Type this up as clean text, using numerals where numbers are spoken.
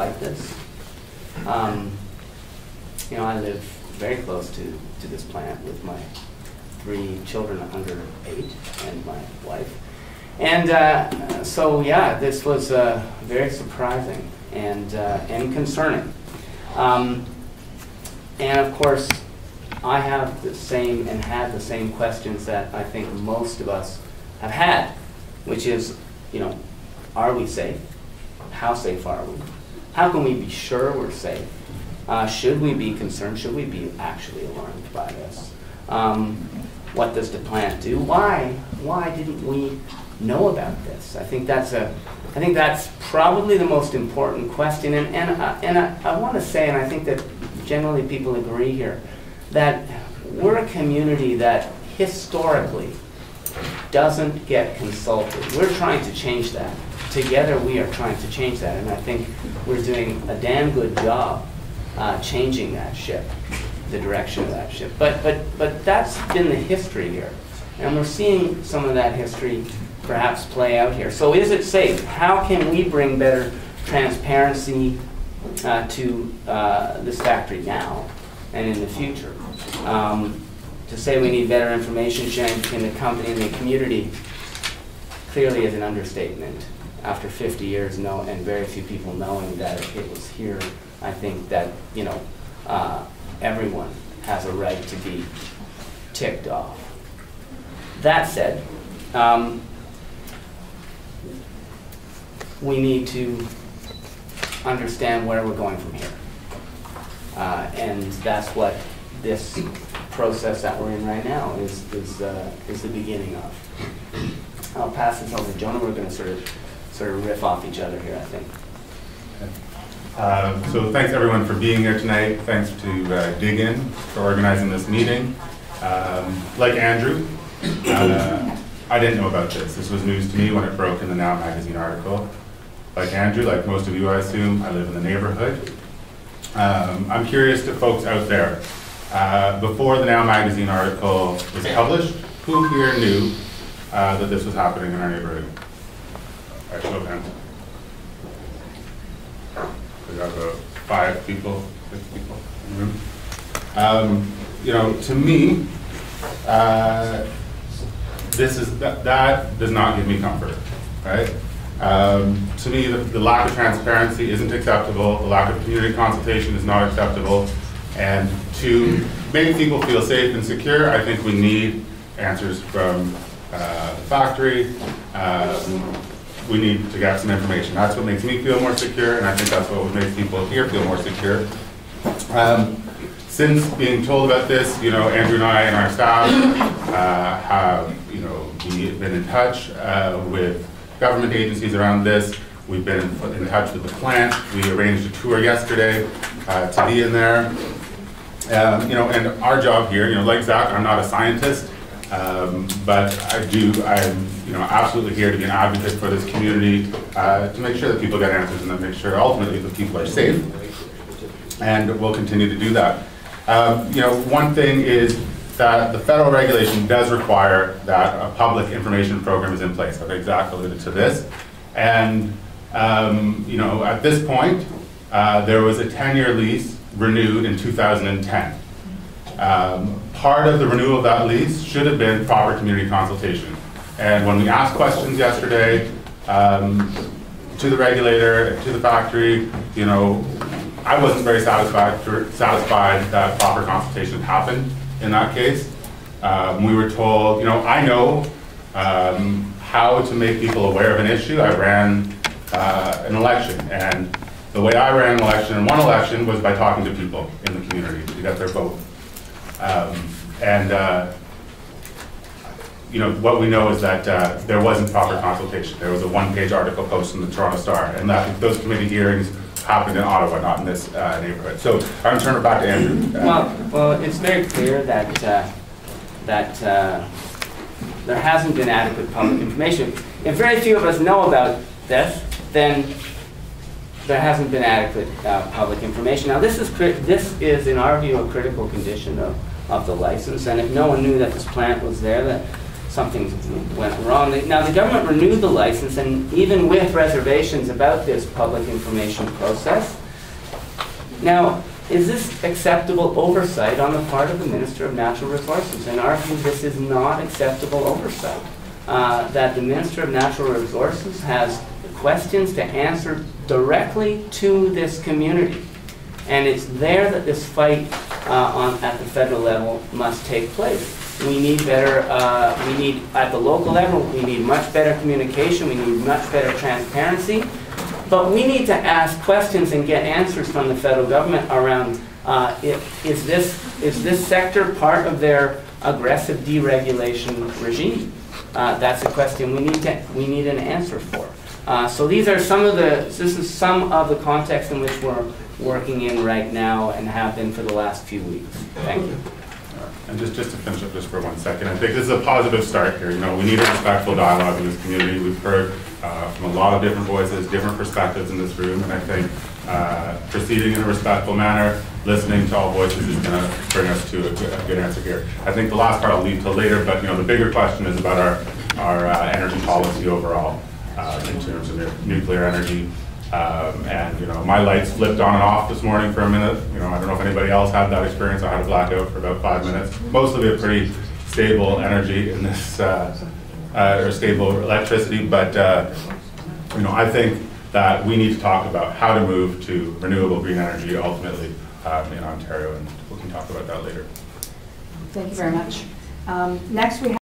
like this. You know, I live very close to this plant with my 3 children under 8 and my wife. And so, yeah, this was very surprising and concerning. And of course, I have the same and had the same questions that I think most of us have had, which is, you know, are we safe? How safe are we? How can we be sure we're safe? Should we be concerned? Should we be actually alarmed by this? What does the plant do? Why didn't we know about this? I think that's probably the most important question. And I want to say, and I think that generally people agree here, that we're a community that historically doesn't get consulted. We're trying to change that. Together we are trying to change that, and I think we're doing a damn good job changing that ship, the direction of that ship. But that's been the history here, and we're seeing some of that history perhaps play out here. So is it safe? How can we bring better transparency to this factory now and in the future? To say we need better information sharing between the company and the community clearly is an understatement. After 50 years, and very few people knowing that it was here, I think that, you know, everyone has a right to be ticked off. That said, we need to understand where we're going from here. And that's what this process that we're in right now is the beginning of. I'll pass this over to Jonah. We're going to sort of riff off each other here, I think. So thanks everyone for being here tonight. Thanks to Dig In for organizing this meeting. Like Andrew, I didn't know about this. This was news to me when it broke in the Now magazine article. Like Andrew, like most of you I assume, I live in the neighborhood. I'm curious to folks out there. Before the Now magazine article was published, who here knew that this was happening in our neighborhood? All right, show of hands. We got about 5 people, 6 people in the room. You know, to me, that does not give me comfort, right? To me, the lack of transparency isn't acceptable. The lack of community consultation is not acceptable. And to make people feel safe and secure, I think we need answers from the factory. We need to get some information. That's what makes me feel more secure, and I think that's what makes people here feel more secure. Since being told about this, you know, Andrew and I and our staff have, you know, we've been in touch with government agencies around this. We've been in touch with the plant. We arranged a tour yesterday to be in there. You know, and our job here, you know, like Zach, I'm not a scientist, but I'm, you know, absolutely here to be an advocate for this community, to make sure that people get answers and to make sure ultimately that people are safe. And we'll continue to do that. You know, one thing is that the federal regulation does require that a public information program is in place. I think Zach alluded to this. And, you know, at this point, there was a 10-year lease renewed in 2010. Part of the renewal of that lease should have been proper community consultation. And when we asked questions yesterday to the regulator, to the factory, you know, I wasn't very satisfied that proper consultation happened in that case. We were told, you know, I know how to make people aware of an issue. I ran an election, and the way I ran an election in one election was by talking to people in the community to get their vote. You know, what we know is that there wasn't proper consultation. There was a one-page article posted in the Toronto Star, and that those committee hearings happened in Ottawa, not in this neighborhood. So I'm going to turn it back to Andrew. Well, it's very clear that there hasn't been adequate public information. If very few of us know about this, then there hasn't been adequate public information. Now, this is, in our view, a critical condition of the license. And if no one knew that this plant was there, that something went wrong. Now, the government renewed the license, and even with reservations about this public information process. Now, is this acceptable oversight on the part of the Minister of Natural Resources? In our view, this is not acceptable oversight. That the Minister of Natural Resources has questions to answer directly to this community. And it's there that this fight at the federal level must take place. We need better, at the local level, we need much better communication, we need much better transparency, but we need to ask questions and get answers from the federal government around, is this sector part of their aggressive deregulation regime? That's a question we need an answer for. So these are this is some of the context in which we're working in right now and have been for the last few weeks. Thank you. And just to finish up just for 1 second, I think this is a positive start here. You know, we need a respectful dialogue in this community. We've heard from a lot of different voices, different perspectives in this room, and I think proceeding in a respectful manner, listening to all voices is going to bring us to a good answer here. I think the last part I'll leave till later, but you know, the bigger question is about our energy policy overall in terms of nuclear energy. And you know, my lights flipped on and off this morning for a minute. You know, I don't know if anybody else had that experience. I had a blackout for about 5 minutes. Mostly a pretty stable energy in this, or stable electricity. But you know, I think that we need to talk about how to move to renewable green energy ultimately in Ontario, and we can talk about that later. Thank you very much. Next we have